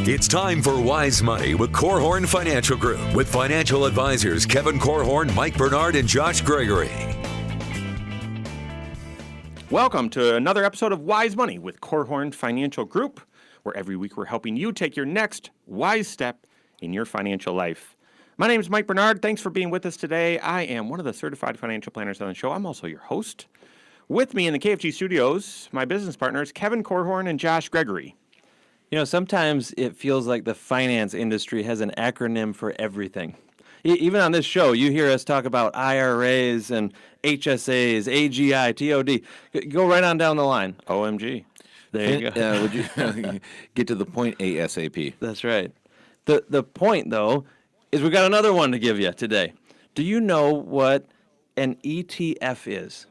It's time for Wise Money with Korhorn Financial Group with financial advisors Kevin Korhorn, Mike Bernard, and Josh Gregory. Welcome to another episode of Wise Money with Korhorn Financial Group, where every week we're helping you take your next wise step in your financial life. My name is Mike Bernard. Thanks for being with us today. I am one of the certified financial planners on the show. I'm also your host. With me in the KFG studios, my business partners, Kevin Korhorn and Josh Gregory. You know, sometimes it feels like the finance industry has an acronym for everything. Even on this show, you hear us talk about IRAs and HSAs, AGI, TOD. Go right on down the line. OMG. There you go. Would you get to the point ASAP? That's right. The point, though, is we've got another one to give you today. Do you know what an ETF is?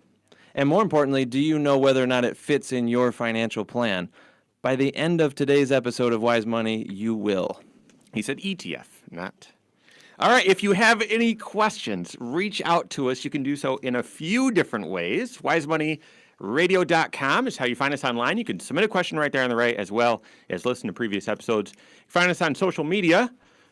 And more importantly, do you know whether or not it fits in your financial plan? By the end of today's episode of Wise Money, you will. He said ETF, not. All right, if you have any questions, reach out to us. You can do so in a few different ways. WiseMoneyRadio.com is how you find us online. You can submit a question right there on the right, as well as listen to previous episodes. Find us on social media,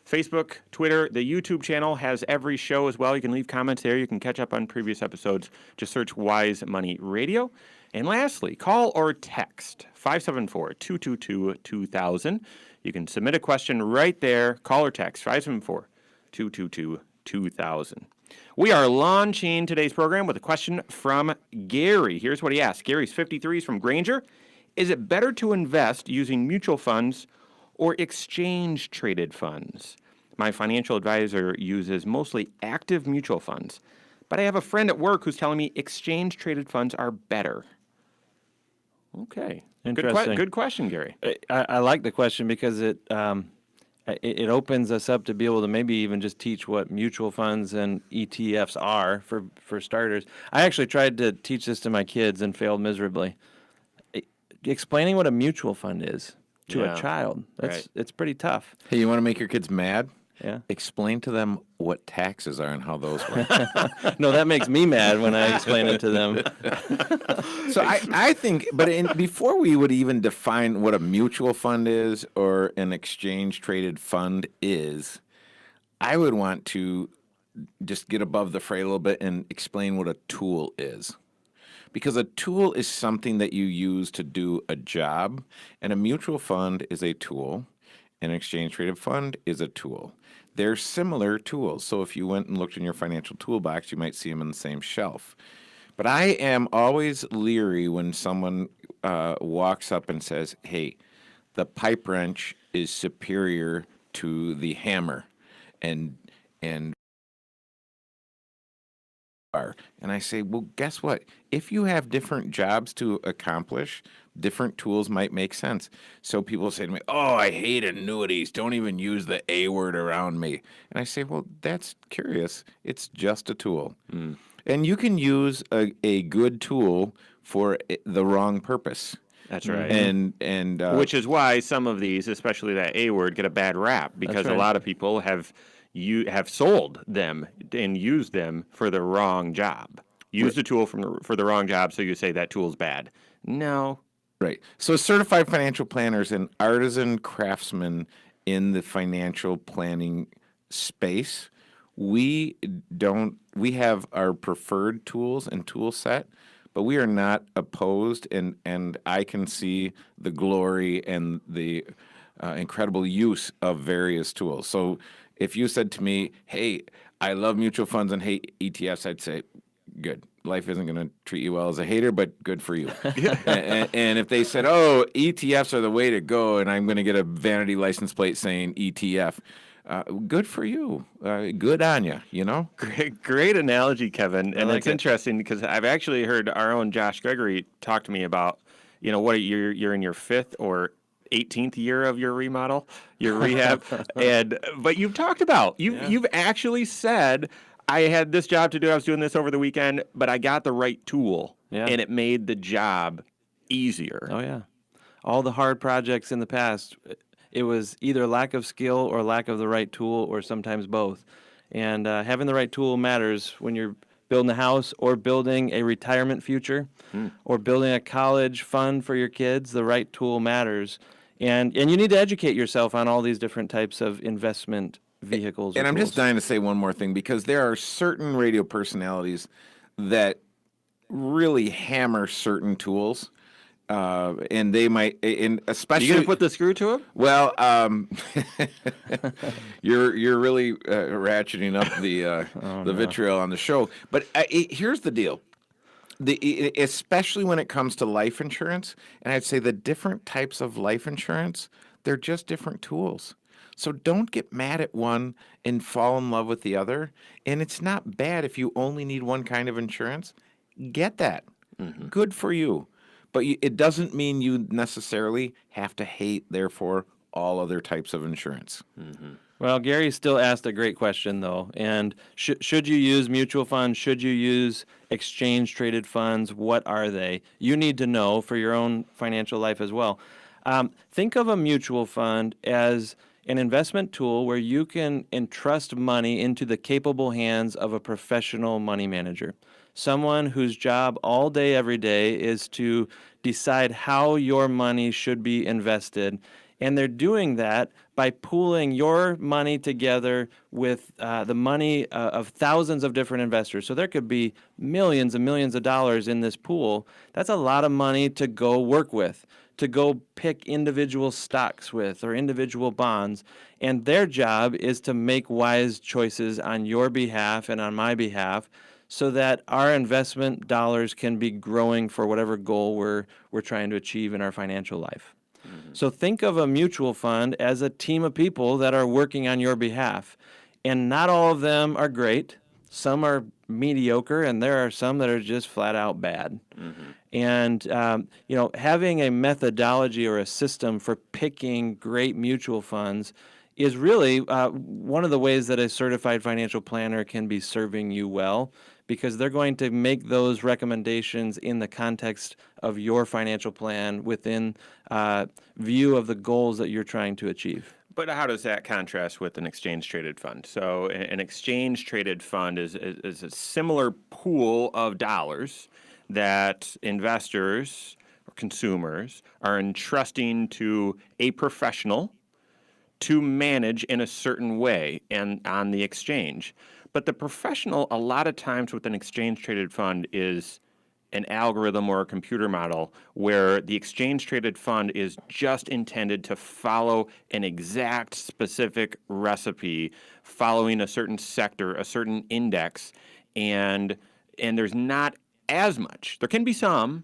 Facebook, Twitter. The YouTube channel has every show as well. You can leave comments there. You can catch up on previous episodes. Just search Wise Money Radio. And lastly, call or text 574-222-2000. You can submit a question right there. Call or text 574-222-2000. We are launching today's program with a question from Gary. Here's what he asked. Gary's 53, he's from Granger. Is it better to invest using mutual funds or exchange-traded funds? My financial advisor uses mostly active mutual funds, but I have a friend at work who's telling me exchange-traded funds are better. Okay. Interesting. Good question, Gary. I like the question because it opens us up to be able to maybe even just teach what mutual funds and ETFs are for starters. I actually tried to teach this to my kids and failed miserably. Explaining what a mutual fund is to a child, it's pretty tough. Hey, you want to make your kids mad? Yeah. Explain to them what taxes are and how those work. No, that makes me mad when I explain it to them. So I think, but before we would even define what a mutual fund is or an exchange-traded fund is, I would want to just get above the fray a little bit and explain what a tool is. Because a tool is something that you use to do a job, and a mutual fund is a tool. An exchange-traded fund is a tool. They're similar tools. So if you went and looked in your financial toolbox, you might see them on the same shelf. But I am always leery when someone walks up and says, hey, the pipe wrench is superior to the hammer. And I say, well, guess what? If you have different jobs to accomplish, different tools might make sense. So people say to me, oh, I hate annuities. Don't even use the A word around me. And I say, well, that's curious. It's just a tool. Mm. And you can use a good tool for the wrong purpose. That's right. And which is why some of these, especially that A word, get a bad rap, because a lot of people have sold them and used them for the wrong job. Use the tool for the wrong job, so you say that tool's bad. No. Right. So certified financial planners and artisan craftsmen in the financial planning space, we have our preferred tools and tool set, but we are not opposed, and I can see the glory and the incredible use of various tools. So if you said to me, hey, I love mutual funds and hate ETFs, I'd say, good. Life isn't going to treat you well as a hater, but good for you. and if they said, oh, ETFs are the way to go, and I'm going to get a vanity license plate saying ETF, good for you. Good on you, you know? Great analogy, Kevin. And like it's interesting because I've actually heard our own Josh Gregory talk to me about, what you're in your 5th or 18th year of your remodel, your rehab. But you've talked about, you've actually said, I had this job to do. I was doing this over the weekend, but I got the right tool, and it made the job easier. Oh, yeah. All the hard projects in the past, it was either lack of skill or lack of the right tool, or sometimes both. And having the right tool matters when you're building a house or building a retirement future or building a college fund for your kids. The right tool matters. And you need to educate yourself on all these different types of investment vehicles. And or I'm just tools. dying to say one more thing, because there are certain radio personalities that really hammer certain tools, and they might, and especially You gonna put the screw to it? well, you're really ratcheting up the vitriol on the show. But here's the deal: especially when it comes to life insurance, and I'd say the different types of life insurance, they're just different tools. So don't get mad at one and fall in love with the other. And it's not bad if you only need one kind of insurance. Get that. Good for you. But it doesn't mean you necessarily have to hate, therefore, all other types of insurance. Well, Gary still asked a great question, though. And should you use mutual funds? Should you use exchange-traded funds? What are they? You need to know for your own financial life as well. Think of a mutual fund as an investment tool where you can entrust money into the capable hands of a professional money manager. Someone whose job all day, every day is to decide how your money should be invested. And they're doing that by pooling your money together with the money of thousands of different investors. So there could be millions and millions of dollars in this pool. That's a lot of money to go work with, to go pick individual stocks with or individual bonds. And their job is to make wise choices on your behalf and on my behalf, so that our investment dollars can be growing for whatever goal we're trying to achieve in our financial life. So think of a mutual fund as a team of people that are working on your behalf. And not all of them are great. Some are mediocre, and there are some that are just flat out bad. And, having a methodology or a system for picking great mutual funds is really one of the ways that a certified financial planner can be serving you well, because they're going to make those recommendations in the context of your financial plan within view of the goals that you're trying to achieve. But how does that contrast with an exchange-traded fund? So an exchange-traded fund is a similar pool of dollars that investors or consumers are entrusting to a professional to manage in a certain way and on the exchange. But the professional, a lot of times with an exchange-traded fund, is an algorithm or a computer model where the exchange-traded fund is just intended to follow an exact specific recipe, following a certain sector, a certain index, and there's not as much. There can be some,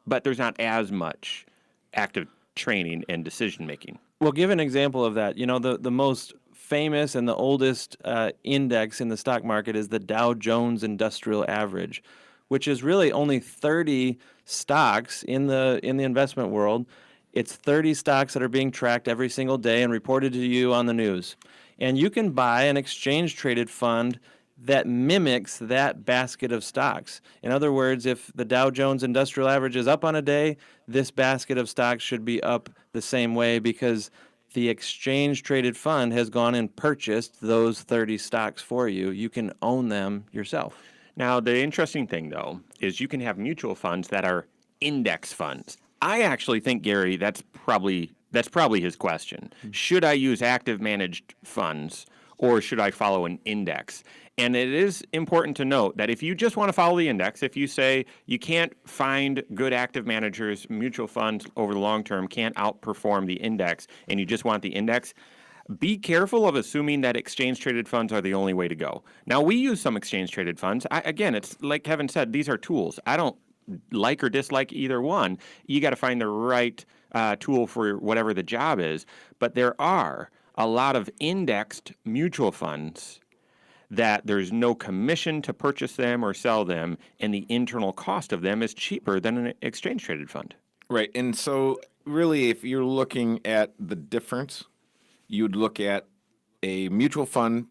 but there's not as much active training and decision-making. Well, give an example of that. The most famous and the oldest index in the stock market is the Dow Jones Industrial Average, which is really only 30 stocks in the investment world. It's 30 stocks that are being tracked every single day and reported to you on the news. And you can buy an exchange-traded fund that mimics that basket of stocks. In other words, if the Dow Jones Industrial Average is up on a day, this basket of stocks should be up the same way, because the exchange-traded fund has gone and purchased those 30 stocks for you. You can own them yourself. Now, the interesting thing, though, is you can have mutual funds that are index funds. I actually think, Gary, that's probably his question. Should I use active managed funds, or should I follow an index? And it is important to note that if you just want to follow the index, if you say you can't find good active managers, mutual funds over the long term can't outperform the index, and you just want the index, be careful of assuming that exchange-traded funds are the only way to go. Now, we use some exchange-traded funds. Again, it's like Kevin said, these are tools. I don't like or dislike either one. You got to find the right tool for whatever the job is. But there are a lot of indexed mutual funds that there's no commission to purchase them or sell them, and the internal cost of them is cheaper than an exchange-traded fund. Right. And so really, if you're looking at the difference, you'd look at a mutual fund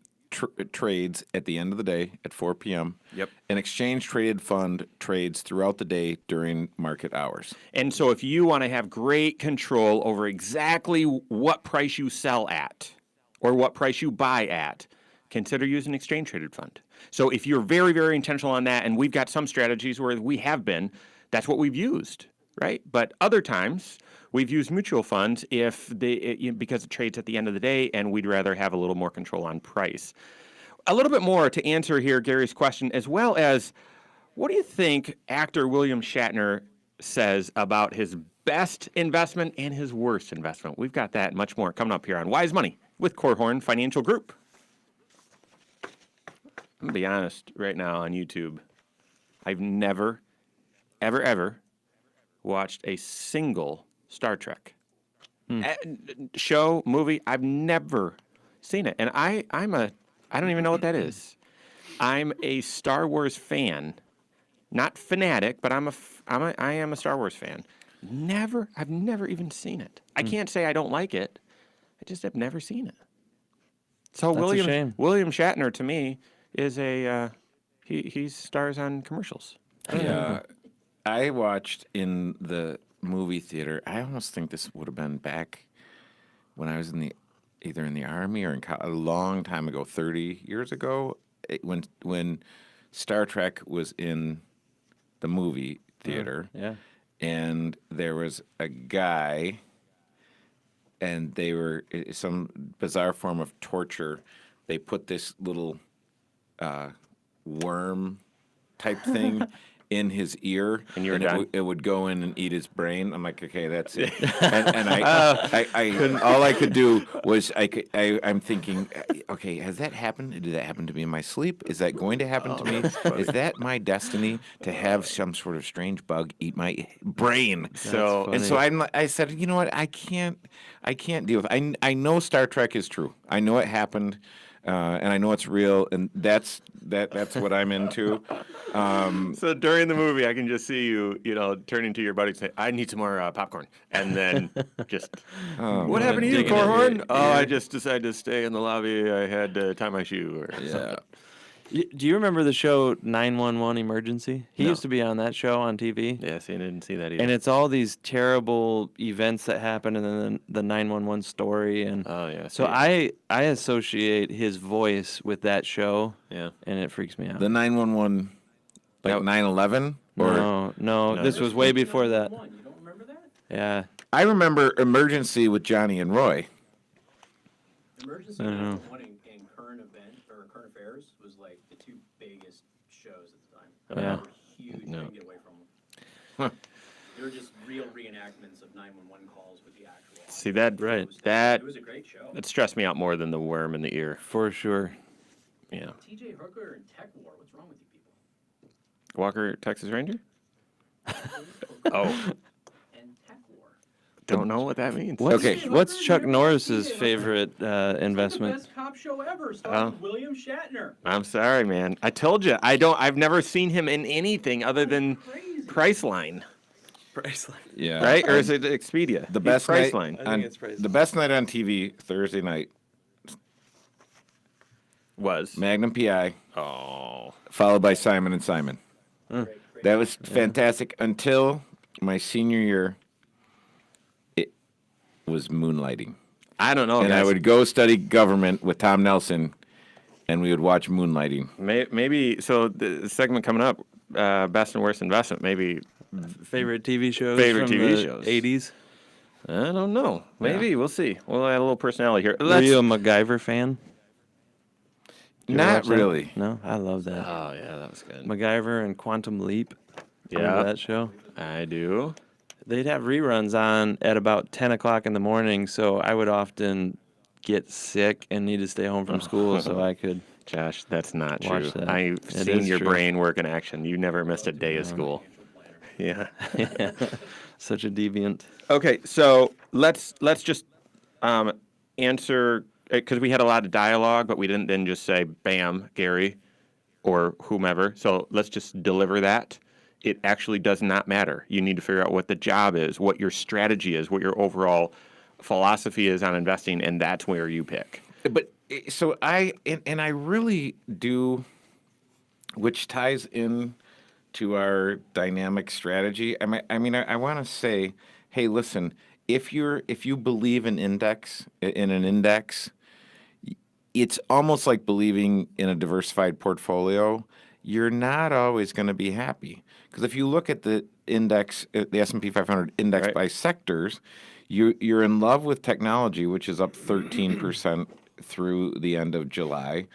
trades at the end of the day at 4 p.m. Yep. An exchange-traded fund trades throughout the day during market hours. And so if you want to have great control over exactly what price you sell at or what price you buy at, consider using an exchange-traded fund. So if you're very, very intentional on that, and we've got some strategies where we have been, that's what we've used, right? But other times, We've used mutual funds because it trades at the end of the day, and we'd rather have a little more control on price. A little bit more to answer here Gary's question, as well as what do you think actor William Shatner says about his best investment and his worst investment? We've got that and much more coming up here on Wise Money with Korhorn Financial Group. I'm going to be honest right now on YouTube. I've never, ever watched a single Star Trek show, movie. I've never seen it. And I don't even know what that is. I'm a Star Wars fan. Not fanatic, but I am a Star Wars fan. I've never even seen it. I can't say I don't like it. I just have never seen it. So That's a shame. William Shatner to me is he stars on commercials. Yeah, I watched in the movie theater. I almost think this would have been back when I was either in the army or in a long time ago, 30 years ago, when Star Trek was in the movie theater. Yeah. And there was a guy, and they were some bizarre form of torture. They put this little worm type thing in his ear, And you were done? it would go in and eat his brain. I'm like, okay, that's it. and I couldn't. All I could do was I'm thinking, okay, has that happened? Did that happen to me in my sleep? Is that going to happen to me? Is that my destiny to have some sort of strange bug eat my brain? funny. So I said, you know what? I can't deal with it. I know Star Trek is true. I know it happened. And I know it's real, and that's what I'm into. So during the movie, I can just see you, turning to your buddy and say, "I need some more popcorn," and then just, "What happened to you, digging into Korhorn?" your Oh, I just decided to stay in the lobby. I had to tie my shoe or something. Do you remember the show 911 Emergency? He used to be on that show on TV. Yeah, see, I didn't see that either. And it's all these terrible events that happen, and then the 911 story. And Oh, yeah, so see. I associate his voice with that show. Yeah. And it freaks me out. The 911, like 9/11, or No, this was way before that. You don't remember that? Yeah. I remember Emergency with Johnny and Roy. Emergency I don't know. 911 and Current Event or Current Affairs was like the two biggest shows at the time. Yeah. They were huge. No. You couldn't get away from them. They were just real reenactments of 911 calls with the actual. See that? Right. That It was a great show. stressed me out more than the worm in the ear. For sure. Yeah. T.J. Hooker and Tech War. What's wrong with you people? Walker, Texas Ranger. Oh, And Tech War. don't know what that means. What's, Okay. What's Chuck Never Norris's seen it. favorite It's like investment? the best cop show ever. Oh. Starring William Shatner. I'm sorry, man. I told you. I've never seen him in anything other than Crazy. Priceline, Yeah, right? Or is it Expedia? the He's best night Priceline. think on it's Priceline. the best night on TV Thursday night. Was. Magnum PI, Oh. followed by Simon and Simon. Great. That was fantastic until my senior year. It was moonlighting. I don't know, And I guys. would go study government with Tom Nelson, and we would watch moonlighting. Maybe, so the segment coming up, best and worst investment, maybe, Favorite TV shows Favorite from TV the shows. 80s? I don't know. Maybe, we'll see. We'll add a little personality here. Were you a MacGyver fan? Did you ever Not watch that? really. No, I love that. Oh, yeah, that was good. MacGyver and Quantum Leap. Remember Yeah, that show? I do. They'd have reruns on at about 10 o'clock in the morning, so I would often get sick and need to stay home from school so I could. Josh, that's not Watch true. that. I've It seen is your true. brain work in action. You never missed a day of school. Yeah. Such a deviant. Okay, so let's just answer, because we had a lot of dialogue, but we didn't then just say, bam, Gary, or whomever. So let's just deliver that. It actually does not matter. You need to figure out what the job is, what your strategy is, what your overall philosophy is on investing, and that's where you pick. But so I really do, which ties in to our dynamic strategy. I want to say, hey, listen, if you believe in an index, it's almost like believing in a diversified portfolio. you're not always going to be happy. Because if you look at the index, the S&P 500 index Right. by sectors, you're in love with technology, which is up 13% through the end of July.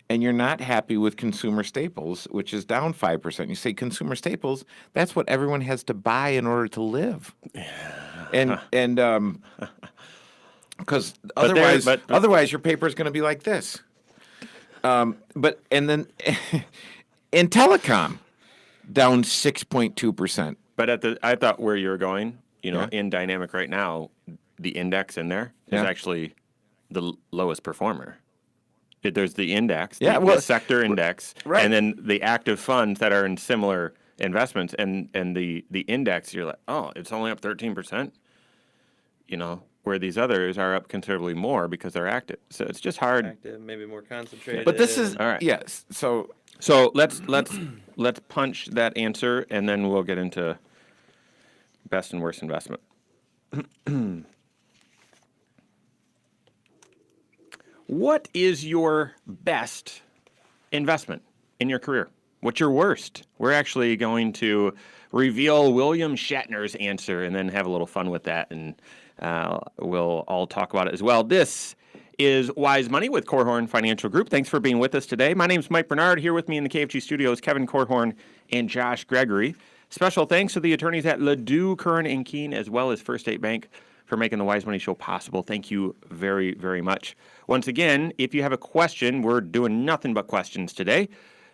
And you're not happy with consumer staples, which is down 5%. You say consumer staples, that's what everyone has to buy in order to live. And because otherwise your paper is going to be like this. But then in telecom, down 6.2%. But I thought where you were going, Yeah. in dynamic right now, the index in there is Yeah. actually the lowest performer. There's the index, Yeah, the well, sector index, right. and then the active funds that are in similar investments, and the index. You're like, oh, it's only up 13%. Where these others are up considerably more because they're active. So it's just hard. Active, maybe more concentrated. But this is All right. yes. So So let's punch that answer, and then we'll get into best and worst investment. What is your best investment in your career? What's your worst? We're actually going to reveal William Shatner's answer and then have a little fun with that, and we'll all talk about it as well. This is Wise Money with Korhorn Financial Group. Thanks for being with us today. My name's Mike Bernard. Here with me in the KFG studios, Kevin Korhorn and Josh Gregory. Special thanks to the attorneys at Ledoux, Curran & Keene, as well as First State Bank for making the Wise Money Show possible. Thank you very, very much. Once again, if you have a question, we're doing nothing but questions today.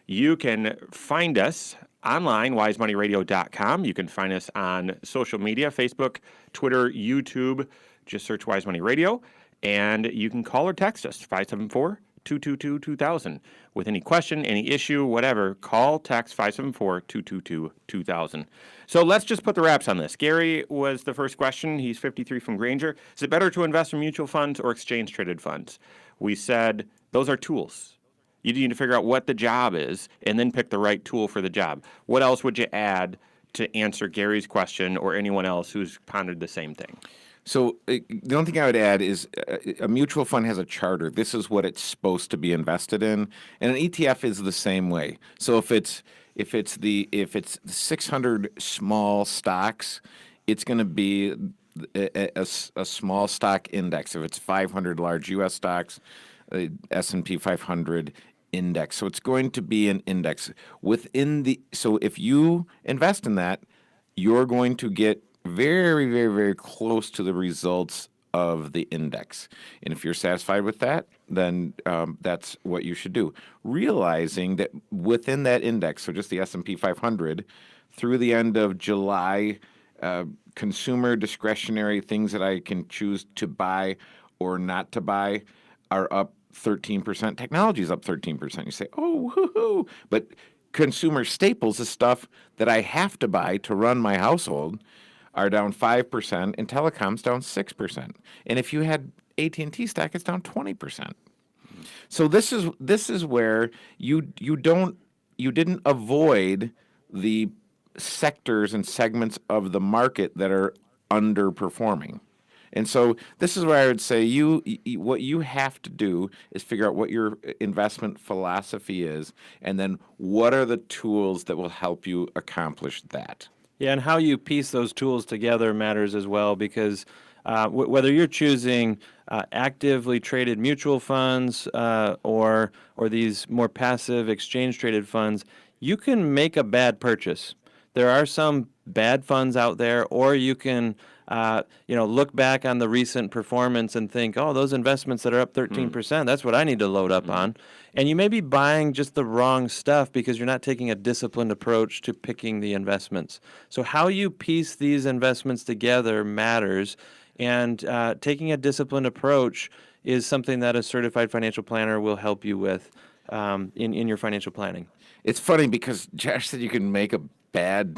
You can find us online, wisemoneyradio.com. You can find us on social media, Facebook, Twitter, YouTube. Just search Wise Money Radio. And you can call or text us, 574-222-2000. With any question, any issue, whatever, call, text 574-222-2000. So let's just put the wraps on this. Gary was the first question. He's 53 from Granger. Is it better to invest in mutual funds or exchange-traded funds? We said those are tools. You need to figure out what the job is and then pick the right tool for the job. What else would you add to answer Gary's question or anyone else who's pondered the same thing? So the only thing I would add is a mutual fund has a charter. This is what it's supposed to be invested in, and an ETF is the same way. So if it's 600 small stocks, it's going to be a small stock index. If it's 500 large U.S. stocks, S&P 500 index. So it's going to be an index within the. So if you invest in that, you're going to get very, very, very close to the results of the index. And if you're satisfied with that, then that's what you should do. Realizing that within that index, so just the S&P 500, through the end of July, consumer discretionary things that I can choose to buy or not to buy are up 13%. Technology is up 13%. You say, oh, woohoo. But consumer staples, the stuff that I have to buy to run my household, are down 5%, and telecom's down 6%. And if you had AT&T stock, it's down 20%. So this is where you didn't avoid the sectors and segments of the market that are underperforming. And so this is where I would say what you have to do is figure out what your investment philosophy is, and then what are the tools that will help you accomplish that. Yeah, and how you piece those tools together matters as well, because whether you're choosing actively traded mutual funds or these more passive exchange traded funds, you can make a bad purchase. There are some bad funds out there, or you can look back on the recent performance and think, oh, those investments that are up 13%, that's what I need to load up on. And you may be buying just the wrong stuff because you're not taking a disciplined approach to picking the investments. So how you piece these investments together matters, and taking a disciplined approach is something that a certified financial planner will help you with in your financial planning. It's funny because Josh said you can make a bad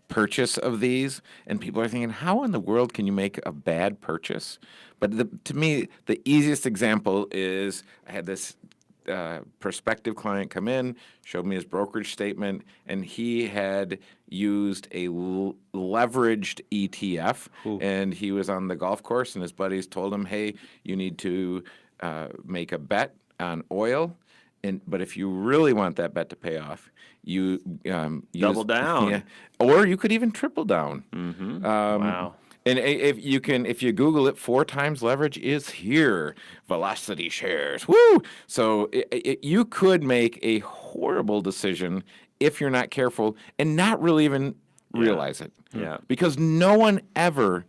purchase of these, and people are thinking, how in the world can you make a bad purchase? But to me, the easiest example is I had this prospective client come in, showed me his brokerage statement, and he had used a leveraged ETF. Ooh. And he was on the golf course, and his buddies told him, hey, you need to make a bet on oil. But if you really want that bet to pay off, you Double down. yeah, or you could even triple down. Wow. And if you Google it, 4 times leverage is here. Velocity shares, woo! So you could make a horrible decision if you're not careful and not really even realize it. Yeah. Because no one ever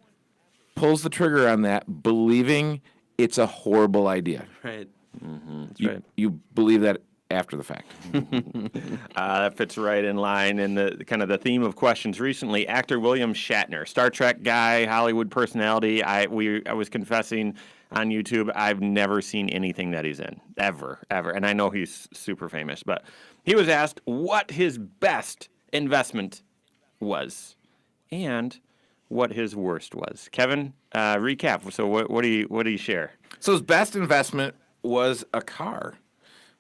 pulls the trigger on that believing it's a horrible idea. Right. That's You, right. you believe that after the fact. That fits right in line in the kind of the theme of questions recently. Actor William Shatner, Star Trek guy, Hollywood personality. I was confessing on YouTube, I've never seen anything that he's in ever, and I know he's super famous. But he was asked what his best investment was, and what his worst was. Kevin, recap. So what do you share? So his best investment was a car.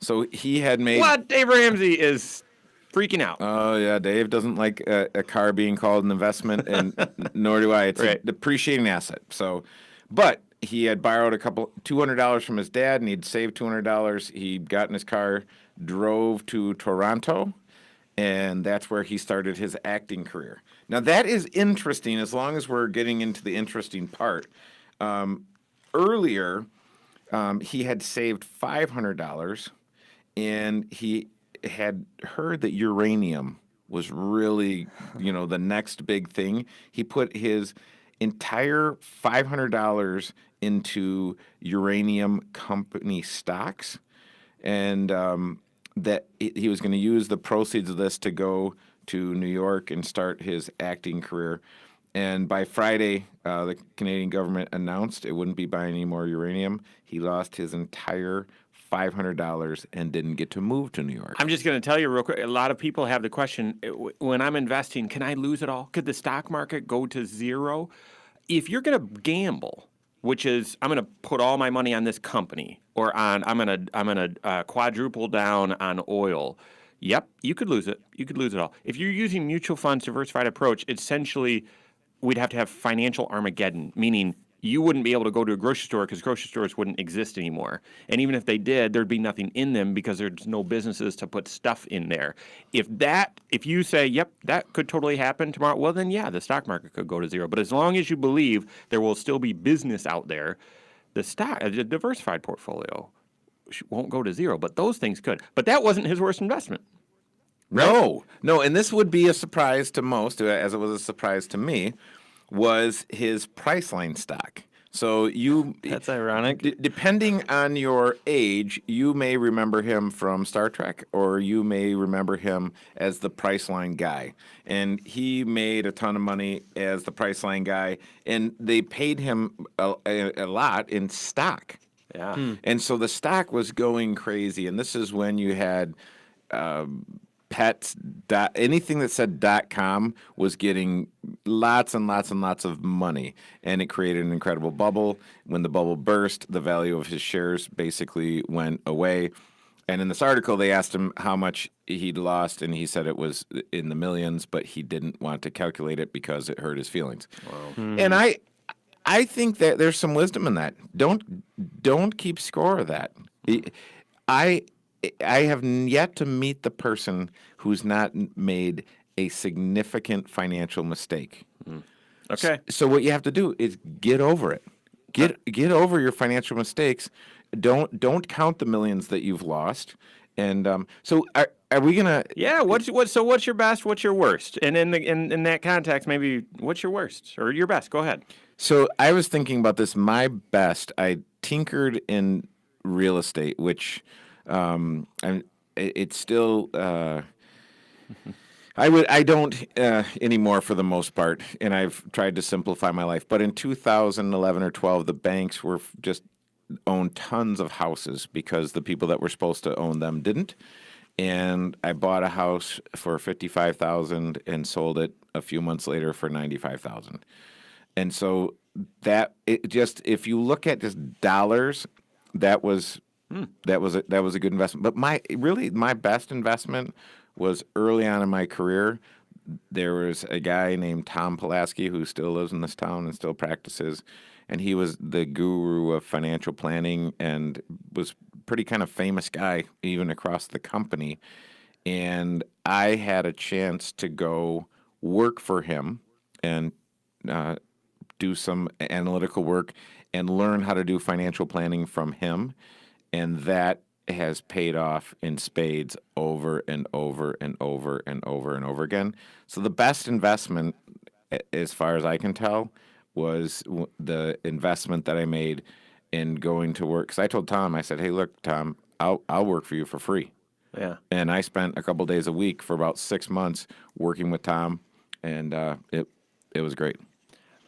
So he had made. What? Dave Ramsey is freaking out. Oh yeah, Dave doesn't like a car being called an investment, and nor do I. It's Right. a depreciating asset. So, but he had borrowed $200 from his dad, and he'd saved $200. He got in his car, drove to Toronto, and that's where he started his acting career. Now that is interesting. As long as we're getting into the interesting part, earlier he had saved $500. And he had heard that uranium was really, the next big thing. He put his entire $500 into uranium company stocks, and that he was going to use the proceeds of this to go to New York and start his acting career. And by Friday, the Canadian government announced it wouldn't be buying any more uranium. He lost his entire $500 and didn't get to move to New York. I'm just going to tell you real quick. A lot of people have the question, when I'm investing, can I lose it all? Could the stock market go to zero? If you're going to gamble, which is I'm going to put all my money on this company, or I'm going to quadruple down on oil. Yep, you could lose it. You could lose it all. If you're using mutual funds, diversified approach, essentially we'd have to have financial Armageddon, meaning you wouldn't be able to go to a grocery store because grocery stores wouldn't exist anymore. And even if they did, there'd be nothing in them because there's no businesses to put stuff in there. If you say, yep, that could totally happen tomorrow, well, then yeah, the stock market could go to zero. But as long as you believe there will still be business out there, the diversified portfolio won't go to zero, but those things could. But that wasn't his worst investment. No, and this would be a surprise to most, as it was a surprise to me, was his Priceline stock. So That's ironic. Depending on your age, you may remember him from Star Trek, or you may remember him as the Priceline guy. And he made a ton of money as the Priceline guy, and they paid him a lot in stock. Yeah. And so the stock was going crazy, and this is when you had pets. Anything that said .com was getting lots and lots and lots of money, and it created an incredible bubble. When the bubble burst, the value of his shares basically went away. And in this article, they asked him how much he'd lost, and he said it was in the millions, but he didn't want to calculate it because it hurt his feelings. Wow. And I think that there's some wisdom in that. Don't keep score of that. I have yet to meet the person who's not made a significant financial mistake. Okay. So what you have to do is get over it. Get over your financial mistakes. Don't count the millions that you've lost. And so are we gonna? Yeah. What's your best? What's your worst? And in that context, maybe what's your worst or your best? Go ahead. So I was thinking about this. My best. I tinkered in real estate, which it's still. I don't anymore for the most part, and I've tried to simplify my life. But in 2011 or 12, the banks were just owned tons of houses because the people that were supposed to own them didn't. And I bought a house for $55,000 and sold it a few months later for $95,000. And so if you look at just dollars, that was a good investment. But my best investment was early on in my career. There was a guy named Tom Pulaski who still lives in this town and still practices, and he was the guru of financial planning and was pretty kind of famous guy even across the company. And I had a chance to go work for him and do some analytical work and learn how to do financial planning from him. And that has paid off in spades over and over and over and over and over again. So the best investment, as far as I can tell, was the investment that I made in going to work. Because I told Tom, I said, hey, look, Tom, I'll work for you for free. Yeah. And I spent a couple days a week for about 6 months working with Tom, and it was great.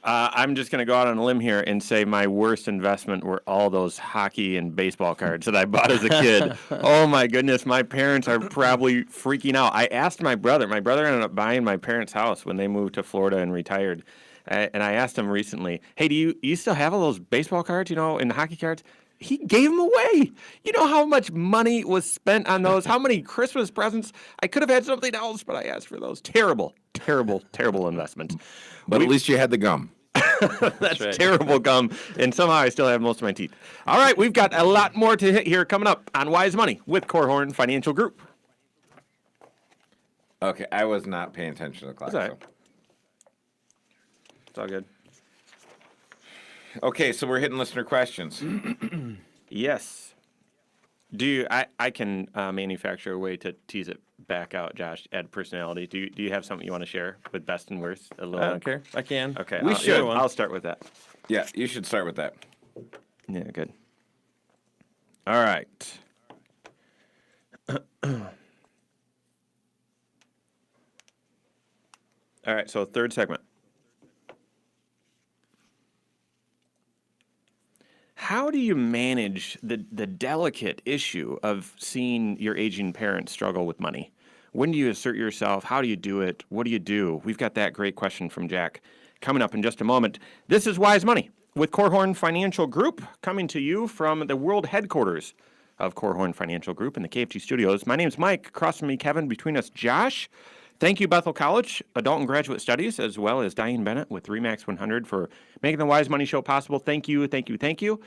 I'm just going to go out on a limb here and say my worst investment were all those hockey and baseball cards that I bought as a kid. Oh, my goodness. My parents are probably freaking out. I asked my brother. My brother ended up buying my parents' house when they moved to Florida and retired. And I asked him recently, hey, do you still have all those baseball cards, and hockey cards? He gave them away. You know how much money was spent on those? How many Christmas presents? I could have had something else, but I asked for those. Terrible, terrible, terrible investment. But at least you had the gum. That's right. terrible gum, and somehow I still have most of my teeth. All right, we've got a lot more to hit here coming up on Wise Money with Korhorn Financial Group. Okay, I was not paying attention to the clock. That's all right. so. It's all good. Okay, so we're hitting listener questions. Yes. I can manufacture a way to tease it back out, Josh, add personality. Do you have something you want to share with best and worst? A little. I don't care. I can. Okay. We should. I'll start with that. Yeah, you should start with that. Yeah, good. All right. All right, so third segment. How do you manage the delicate issue of seeing your aging parents struggle with money? When do you assert yourself? How do you do it? What do you do? We've got that great question from Jack coming up in just a moment. This is Wise Money with Korhorn Financial Group, coming to you from the world headquarters of Korhorn Financial Group in the KFG studios. My name's Mike. Across from me, Kevin. Between us, Josh. Thank you, Bethel College, Adult and Graduate Studies, as well as Diane Bennett with RE/MAX 100 for making the Wise Money Show possible. Thank you, thank you, thank you.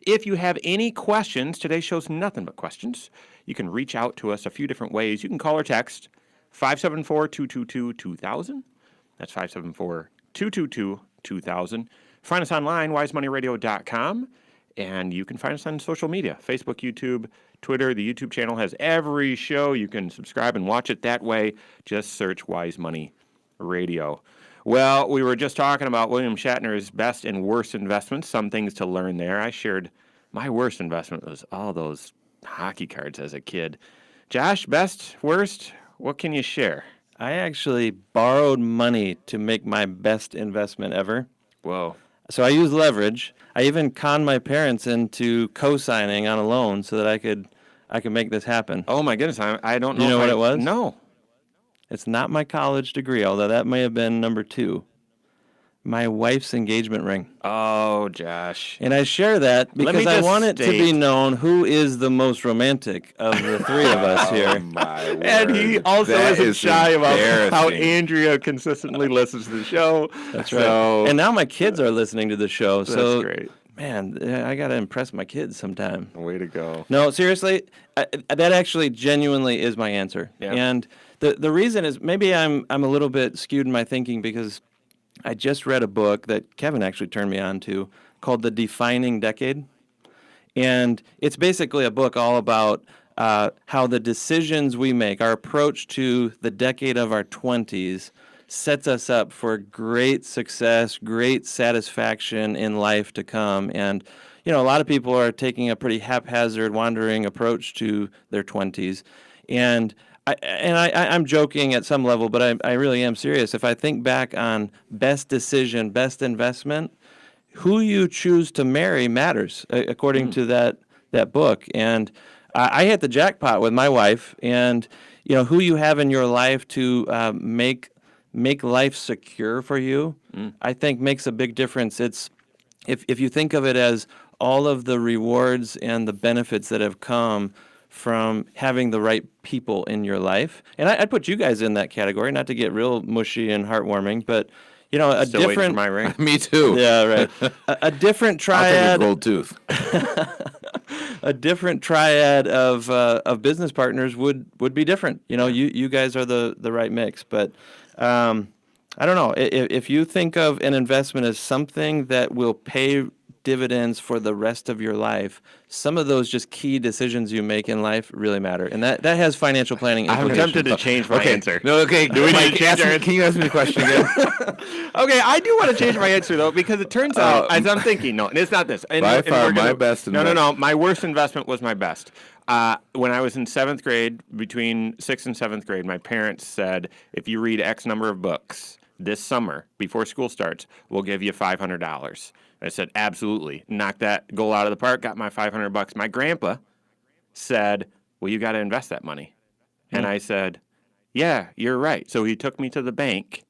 If you have any questions, today's show's nothing but questions. You can reach out to us a few different ways. You can call or text 574-222-2000. That's 574-222-2000. Find us online, wisemoneyradio.com. And you can find us on social media, Facebook, YouTube, Twitter. The YouTube channel has every show. You can subscribe and watch it that way. Just search Wise Money Radio. Well, we were just talking about William Shatner's best and worst investments, some things to learn there. I shared my worst investment was all those hockey cards as a kid. Josh, best, worst, what can you share? I actually borrowed money to make my best investment ever. Whoa. So I used leverage. I even conned my parents into co-signing on a loan so that I could make this happen. Oh, my goodness. I don't know. You know what it was? No. It's not my college degree, although that may have been number 2. My wife's engagement ring. Oh, Josh. And I share that Let me because I just want it to be state- known who is the most romantic of the three of us Oh, here. my word. And he also That isn't is shy about how embarrassing. Andrea consistently listens to the show. That's right. So, And now my kids are listening to the show. So, great. man, I got to impress my kids sometime. Way to go. No, seriously, that actually genuinely is my answer. Yeah. And the reason is maybe I'm a little bit skewed in my thinking because I just read a book that Kevin actually turned me on to called The Defining Decade. And it's basically a book all about how the decisions we make, our approach to the decade of our 20s, sets us up for great success, great satisfaction in life to come. And, you know, a lot of people are taking a pretty haphazard, wandering approach to their 20s. And I'm joking at some level, but I really am serious. If I think back on best decision, best investment, who you choose to marry matters, according to that book. And I hit the jackpot with my wife. And you know who you have in your life to make life secure for you, I think makes a big difference. It's if you think of it as all of the rewards and the benefits that have come from having the right people in your life. And I'd put you guys in that category, not to get real mushy and heartwarming, but, you know, Still waiting for different... my ring. Me too. Yeah, right. A different I'll take a triad, gold tooth. a different triad of business partners would be different. You guys are the right mix, but I don't know. If you think of an investment as something that will pay dividends for the rest of your life, some of those just key decisions you make in life really matter, and that has financial planning I'm implications. tempted to change my answer. No, okay. Do we need to change our Can you ask me the question again? Okay, I do want to change my answer though, because it turns out, as I'm thinking, no, and it's not this. And, By and far we're gonna- my best No. My worst investment was my best. When I was in 7th grade, between 6th and 7th grade, my parents said, if you read X number of books this summer before school starts, we'll give you $500. I said, absolutely. Knocked that goal out of the park, got my $500. My grandpa said, well, you got to invest that money. And I said, yeah, you're right. So he took me to the bank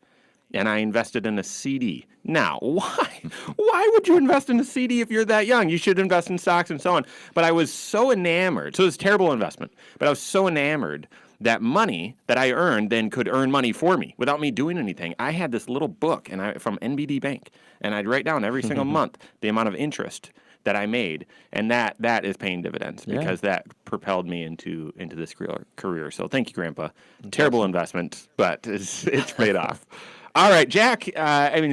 and I invested in a CD. Now, why? Why would you invest in a CD if you're that young? You should invest in stocks and so on. But I was so enamored. So it was a terrible investment. But I was so enamored that money that I earned then could earn money for me without me doing anything. I had this little book from NBD Bank, and I'd write down every single month the amount of interest that I made, and that is paying dividends because that propelled me into this career. So thank you, Grandpa. Terrible investment, but it's paid off. All right, Jack.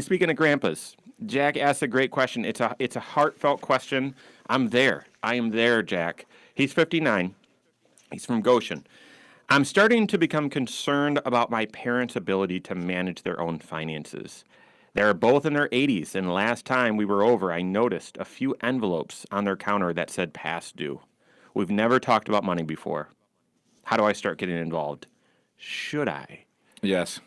Speaking of grandpas, Jack asked a great question. It's a heartfelt question. I'm there. I am there, Jack. He's 59. He's from Goshen. I'm starting to become concerned about my parents' ability to manage their own finances. They're both in their 80s, and last time we were over, I noticed a few envelopes on their counter that said past due. We've never talked about money before. How do I start getting involved? Should I? Yes.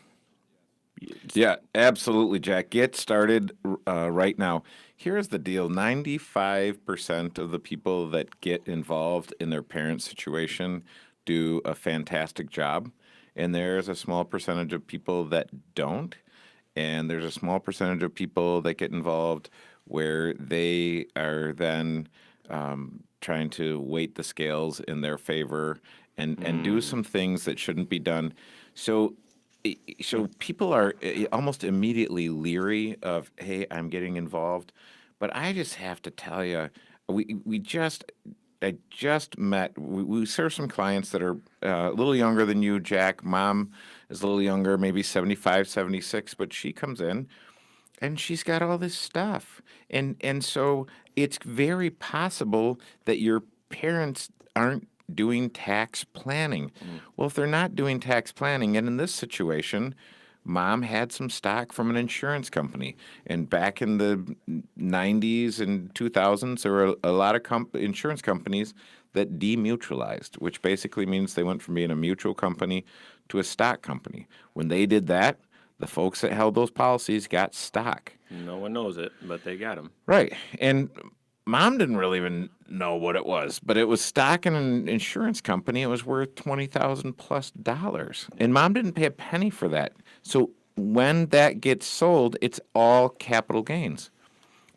Yeah, absolutely, Jack. Get started right now. Here's the deal. 95% of the people that get involved in their parents' situation do a fantastic job, and there's a small percentage of people that don't, and there's a small percentage of people that get involved where they are then trying to weight the scales in their favor and do some things that shouldn't be done. So people are almost immediately leery of, hey, I'm getting involved. But I just have to tell you, I just met, we serve some clients that are a little younger than you, Jack. Mom is a little younger, maybe 75, 76, but she comes in and she's got all this stuff. And so it's very possible that your parents aren't doing tax planning. Well, if they're not doing tax planning, and in this situation, Mom had some stock from an insurance company. And back in the 90s and 2000s, there were a lot of insurance companies that demutualized, which basically means they went from being a mutual company to a stock company. When they did that, the folks that held those policies got stock. No one knows it, but they got them. Right. And Mom didn't really even know what it was, but it was stock in an insurance company. It was worth $20,000+. And Mom didn't pay a penny for that. So when that gets sold, it's all capital gains.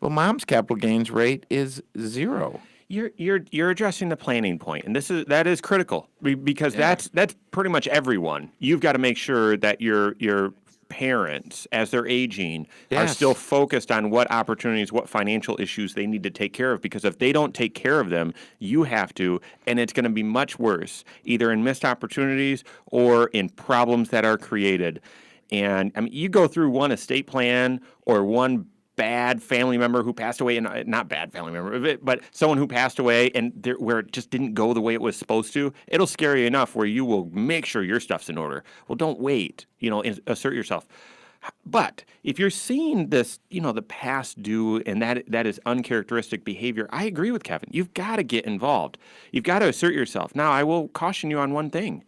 Well, Mom's capital gains rate is 0. You're addressing the planning point, and that is critical because that's pretty much everyone. You've got to make sure that your parents, as they're aging, are still focused on what opportunities, what financial issues they need to take care of. Because if they don't take care of them, you have to, and it's going to be much worse, either in missed opportunities or in problems that are created. And I mean, you go through one estate plan or one bad family member who passed away, and not bad family member, but someone who passed away and where it just didn't go the way it was supposed to, it'll scare you enough where you will make sure your stuff's in order. Well, don't wait, assert yourself. But if you're seeing this, the past due, and that is uncharacteristic behavior, I agree with Kevin. You've got to get involved. You've got to assert yourself. Now, I will caution you on one thing.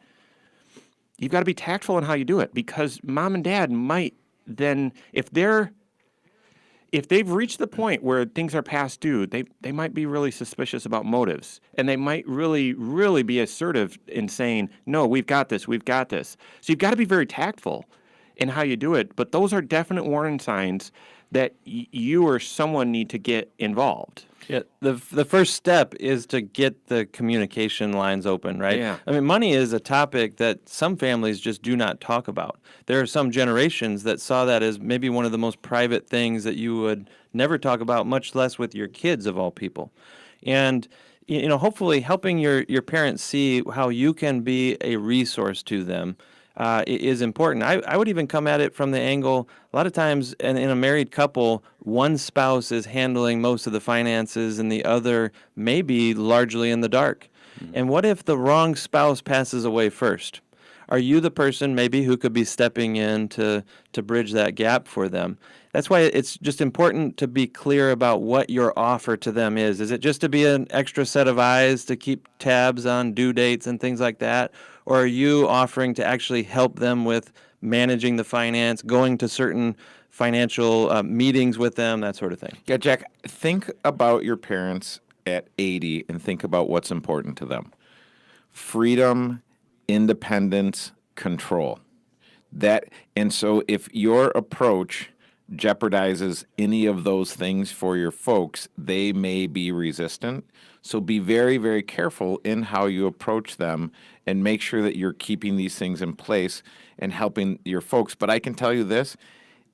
You've got to be tactful in how you do it, because Mom and Dad might then, if they've reached the point where things are past due, they might be really suspicious about motives. And they might really, really be assertive in saying, no, we've got this. So you've got to be very tactful in how you do it. But those are definite warning signs that you or someone need to get involved. Yeah, the first step is to get the communication lines open, right? Yeah. I mean, money is a topic that some families just do not talk about. There are some generations that saw that as maybe one of the most private things that you would never talk about, much less with your kids, of all people. And hopefully helping your parents see how you can be a resource to them is important. I would even come at it from the angle, a lot of times in a married couple, one spouse is handling most of the finances and the other may be largely in the dark. And what if the wrong spouse passes away first? Are you the person maybe who could be stepping in to bridge that gap for them? That's why it's just important to be clear about what your offer to them is. Is it just to be an extra set of eyes to keep tabs on due dates and things like that? Or are you offering to actually help them with managing the finance, going to certain financial meetings with them, that sort of thing? Yeah, Jack, think about your parents at 80 and think about what's important to them. Freedom, independence, control. And so if your approach jeopardizes any of those things for your folks, they may be resistant. So be very, very careful in how you approach them and make sure that you're keeping these things in place and helping your folks. But I can tell you this,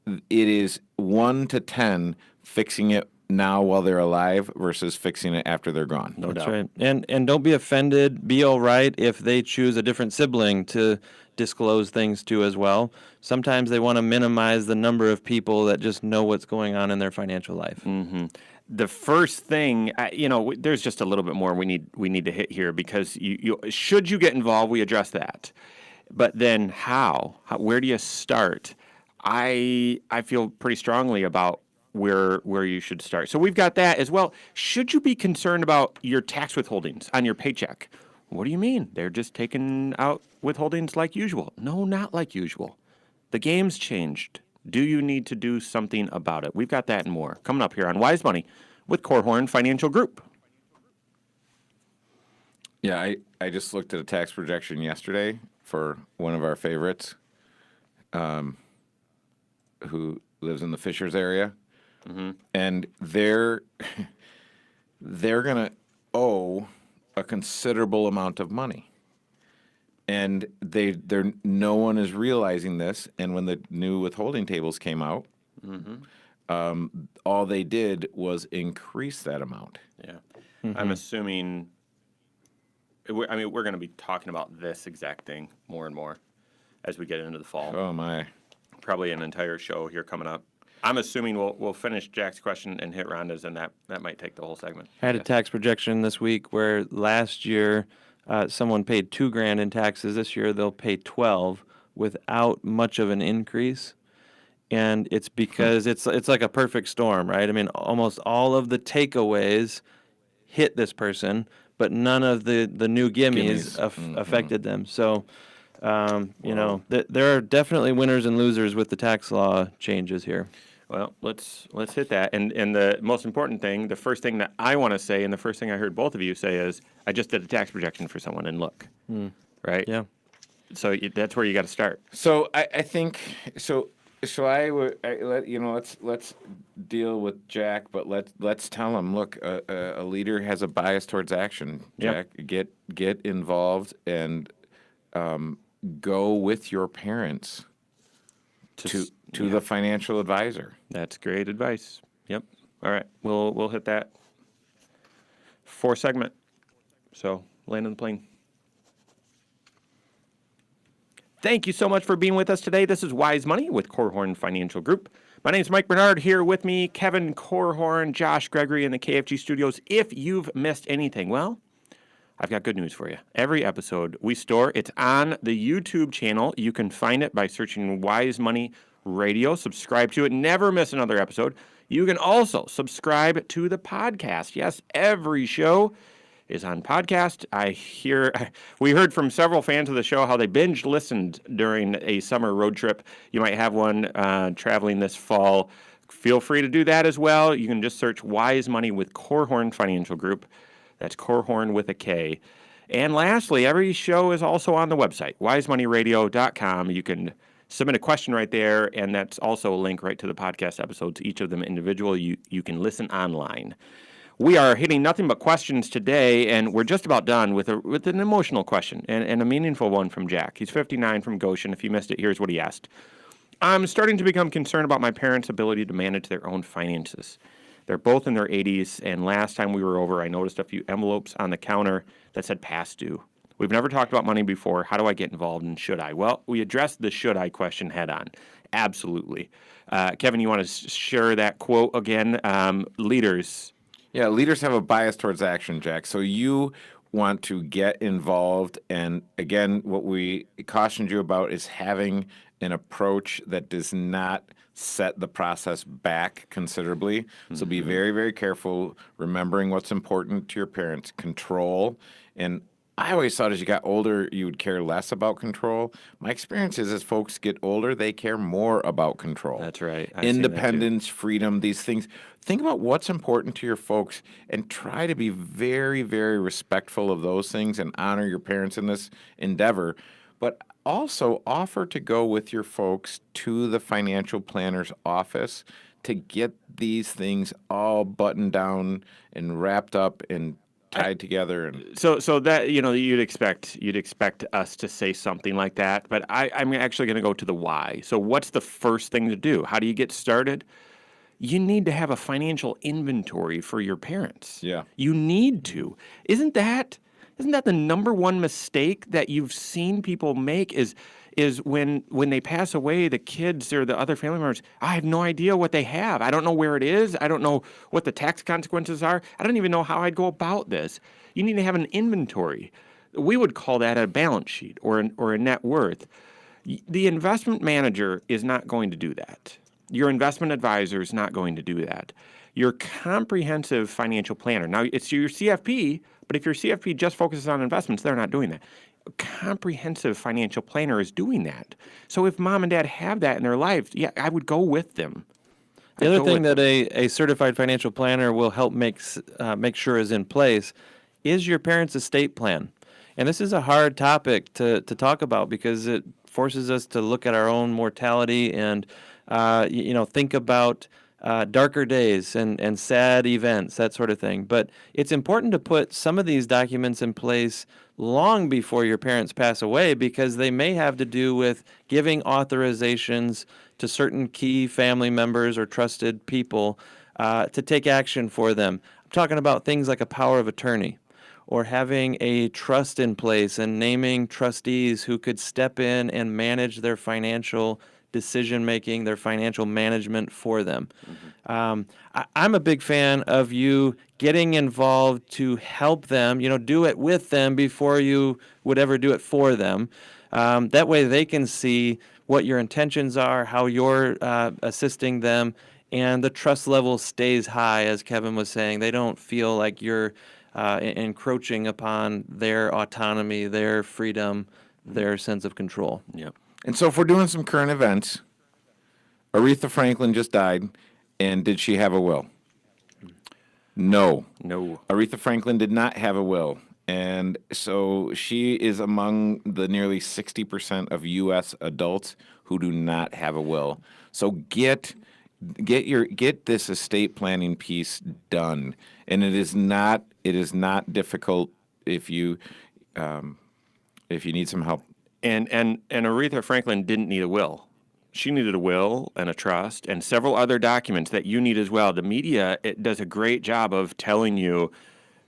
it is 1 to 10 fixing it now while they're alive versus fixing it after they're gone. No doubt. Right. And don't be offended. Be all right if they choose a different sibling to disclose things to as well. Sometimes they want to minimize the number of people that just know what's going on in their financial life. Mm-hmm. The first thing, there's just a little bit more we need to hit here because should you get involved, we address that. But then how? Where do you start? I feel pretty strongly about where you should start. So we've got that as well. Should you be concerned about your tax withholdings on your paycheck? What do you mean? They're just taking out withholdings like usual. No, not like usual. The game's changed. Do you need to do something about it? We've got that and more coming up here on Wise Money with Korhorn Financial Group. Yeah, I just looked at a tax projection yesterday for one of our favorites who lives in the Fishers area. Mm-hmm. And they're going to owe a considerable amount of money. And no one is realizing this. And when the new withholding tables came out, all they did was increase that amount. Yeah. Mm-hmm. I'm assuming, we're going to be talking about this exact thing more and more as we get into the fall. Oh, my. Probably an entire show here coming up. I'm assuming we'll finish Jack's question and hit Rhonda's, and that might take the whole segment. I had a tax projection this week where last year someone paid $2,000 in taxes. This year they'll pay $12,000 without much of an increase, and it's because it's like a perfect storm, right? I mean, almost all of the takeaways hit this person, but none of the new gimmies affected them. So. There are definitely winners and losers with the tax law changes here. Well, let's hit that. And the most important thing, the first thing that I want to say, and the first thing I heard both of you say is, I just did a tax projection for someone, and look, right? Yeah. So that's where you got to start. So I think so. Let's deal with Jack, but let's tell him. Look, a leader has a bias towards action. Jack, get involved and go with your parents to the financial advisor. That's great advice. Yep. All right, we'll hit that 4 segment. So landing the plane. Thank you so much for being with us today. This is Wise Money with Korhorn Financial Group. My name is Mike Bernard. Here with me, Kevin Korhorn, Josh Gregory in the KFG studios. If you've missed anything, well, I've got good news for you. Every episode we store, it's on the YouTube channel. You can find it by searching Wise Money Radio. Subscribe to it. Never miss another episode. You can also subscribe to the podcast. Yes, every show is on podcast. We heard from several fans of the show how they binge listened during a summer road trip. You might have one traveling this fall. Feel free to do that as well. You can just search Wise Money with Korhorn Financial Group. That's Korhorn with a K. And lastly, every show is also on the website, wisemoneyradio.com. You can submit a question right there, and that's also a link right to the podcast episodes, each of them individual. You can listen online. We are hitting nothing but questions today, and we're just about done with an emotional question and a meaningful one from Jack. He's 59 from Goshen. If you missed it, here's what he asked. I'm starting to become concerned about my parents' ability to manage their own finances. They're both in their 80s, and last time we were over, I noticed a few envelopes on the counter that said past due. We've never talked about money before. How do I get involved, and should I? Well, we addressed the should I question head on. Absolutely. Kevin, you want to share that quote again? Leaders. Yeah, leaders have a bias towards action, Jack. So you want to get involved. And again, what we cautioned you about is having an approach that does not set the process back considerably. So be very, very careful, remembering what's important to your parents. Control. And I always thought as you got older, you would care less about control. My experience is as folks get older, they care more about control. That's right. I've seen that too. Independence, freedom, these things. Think about what's important to your folks and try to be very, very respectful of those things and honor your parents in this endeavor. But also offer to go with your folks to the financial planner's office to get these things all buttoned down and wrapped up and tied together. And So that you'd expect us to say something like that, but I'm actually going to go to the why. So what's the first thing to do? How do you get started? You need to have a financial inventory for your parents. Yeah. You need to. Isn't that the number one mistake that you've seen people make is when they pass away, the kids or the other family members, I have no idea what they have. I don't know where it is. I don't know what the tax consequences are. I don't even know how I'd go about this. You need to have an inventory. We would call that a balance sheet or a net worth. The investment manager is not going to do that. Your investment advisor is not going to do that. Your comprehensive financial planner. Now, it's your CFP, but if your CFP just focuses on investments, they're not doing that. A comprehensive financial planner is doing that. So if mom and dad have that in their life, yeah, I would go with them. The other thing that a certified financial planner will help make sure is in place is your parents' estate plan. And this is a hard topic to talk about because it forces us to look at our own mortality and think about darker days and sad events, that sort of thing. But it's important to put some of these documents in place long before your parents pass away because they may have to do with giving authorizations to certain key family members or trusted people to take action for them. I'm talking about things like a power of attorney or having a trust in place and naming trustees who could step in and manage their financial decision-making, their financial management for them. I'm a big fan of you getting involved to help them, do it with them before you would ever do it for them. That way they can see what your intentions are, how you're assisting them, and the trust level stays high, as Kevin was saying. They don't feel like you're encroaching upon their autonomy, their freedom, their sense of control. Yep. And so if we're doing some current events, Aretha Franklin just died, and did she have a will? No. Aretha Franklin did not have a will. And so she is among the nearly 60% of U.S. adults who do not have a will. So get this estate planning piece done. And it is not difficult if you need some help. And Aretha Franklin didn't need a will. She needed a will and a trust and several other documents that you need as well. The media, it does a great job of telling you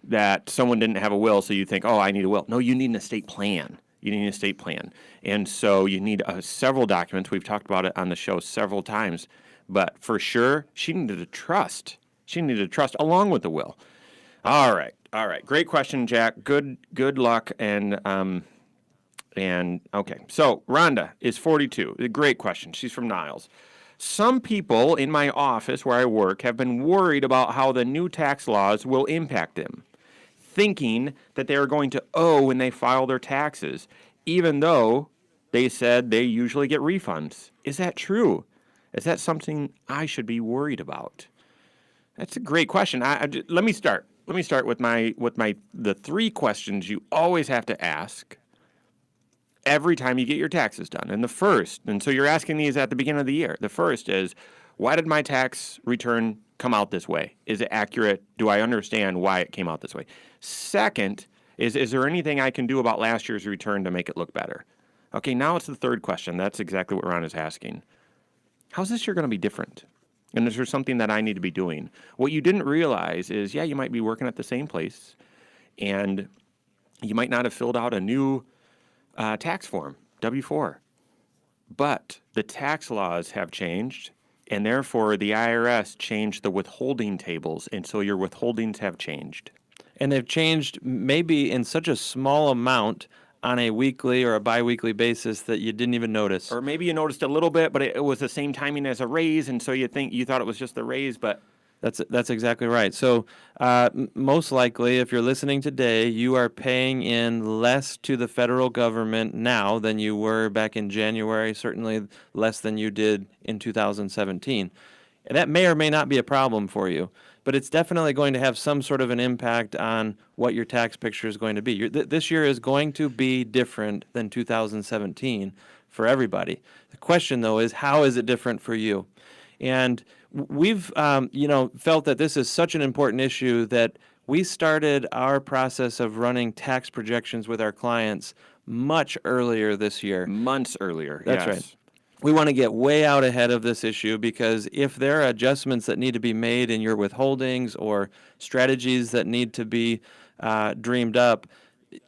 that someone didn't have a will, so you think, oh, I need a will. No, you need an estate plan. You need an estate plan. And so you need several documents. We've talked about it on the show several times. But for sure, she needed a trust. She needed a trust along with the will. All right. Great question, Jack. Good luck. And okay. So Rhonda is 42. A great question. She's from Niles. Some people in my office where I work have been worried about how the new tax laws will impact them, thinking that they are going to owe when they file their taxes, even though they said they usually get refunds. Is that true? Is that something I should be worried about? That's a great question. Let me start. Let me start with the three questions you always have to ask every time you get your taxes done. And the first, and so you're asking these at the beginning of the year. The first is, why did my tax return come out this way? Is it accurate? Do I understand why it came out this way? Second is there anything I can do about last year's return to make it look better? Okay, now it's the third question. That's exactly what Ron is asking. How's this year going to be different? And is there something that I need to be doing? What you didn't realize is, yeah, you might be working at the same place, and you might not have filled out a new tax form, W-4. But the tax laws have changed, and therefore the IRS changed the withholding tables, and so your withholdings have changed. And they've changed maybe in such a small amount on a weekly or a biweekly basis that you didn't even notice. Or maybe you noticed a little bit, but it was the same timing as a raise, and so you thought it was just the raise, but That's exactly right. So most likely, if you're listening today, you are paying in less to the federal government now than you were back in January, certainly less than you did in 2017. And that may or may not be a problem for you, but it's definitely going to have some sort of an impact on what your tax picture is going to be. This year is going to be different than 2017 for everybody. The question, though, is how is it different for you? And we've, felt that this is such an important issue that we started our process of running tax projections with our clients much earlier this year. months earlier. That's yes. right. We want to get way out ahead of this issue because if there are adjustments that need to be made in your withholdings or strategies that need to be dreamed up,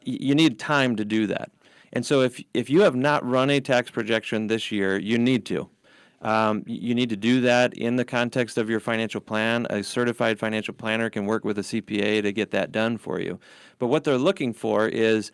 you need time to do that. And so if you have not run a tax projection this year, you need to. You need to do that in the context of your financial plan. A certified financial planner can work with a CPA to get that done for you. But what they're looking for is,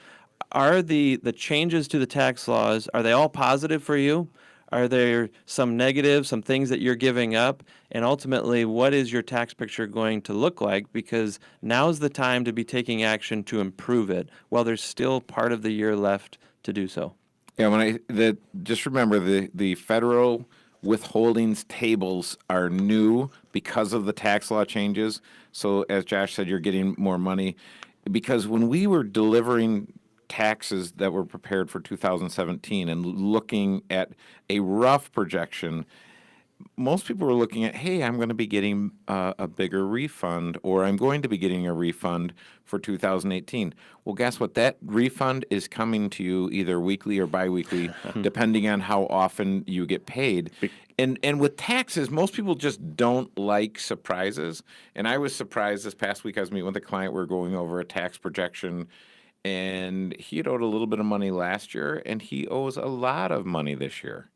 are the changes to the tax laws, are they all positive for you? Are there some negatives, some things that you're giving up? And ultimately, what is your tax picture going to look like? Because now's the time to be taking action to improve it while there's still part of the year left to do so. Yeah, just remember the federal withholdings tables are new because of the tax law changes. So as Josh said, you're getting more money. Because when we were delivering taxes that were prepared for 2017 and looking at a rough projection, most people were looking at, hey, I'm going to be getting a bigger refund, or I'm going to be getting a refund for 2018. Well, guess what? That refund is coming to you either weekly or biweekly, depending on how often you get paid. And with taxes, most people just don't like surprises. And I was surprised this past week. I was meeting with a client. We were going over a tax projection, and he had owed a little bit of money last year, and he owes a lot of money this year.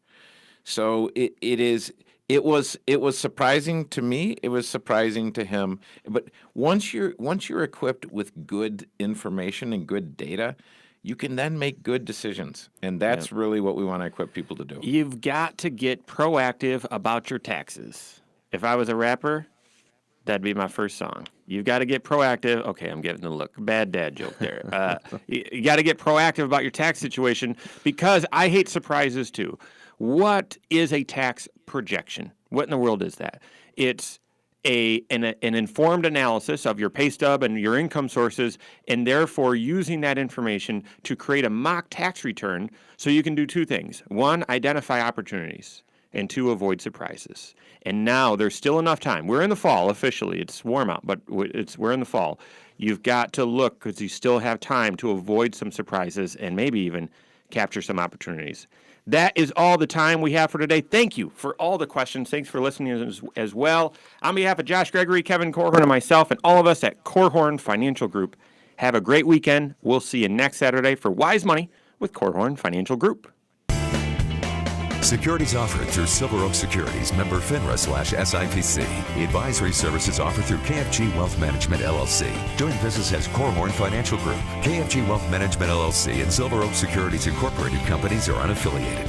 So it was surprising to me. It was surprising to him. But once you're equipped with good information and good data, you can then make good decisions. And that's really what we want to equip people to do. You've got to get proactive about your taxes. If I was a rapper, that'd be my first song. You've got to get proactive. Okay, I'm getting the look. Bad dad joke there. You got to get proactive about your tax situation because I hate surprises too. What is a tax projection? What in the world is that? It's an informed analysis of your pay stub and your income sources, and therefore using that information to create a mock tax return so you can do two things. One, identify opportunities, and two, avoid surprises. And now there's still enough time. We're in the fall officially. It's warm out, but we're in the fall. You've got to look because you still have time to avoid some surprises and maybe even capture some opportunities. That is all the time we have for today. Thank you for all the questions. Thanks for listening as well. On behalf of Josh Gregory, Kevin Korhorn, and myself, and all of us at Korhorn Financial Group, have a great weekend. We'll see you next Saturday for Wise Money with Korhorn Financial Group. Securities offered through Silver Oak Securities, member FINRA/SIPC. Advisory services offered through KFG Wealth Management, LLC. Doing business as Korhorn Financial Group. KFG Wealth Management, LLC and Silver Oak Securities Incorporated companies are unaffiliated.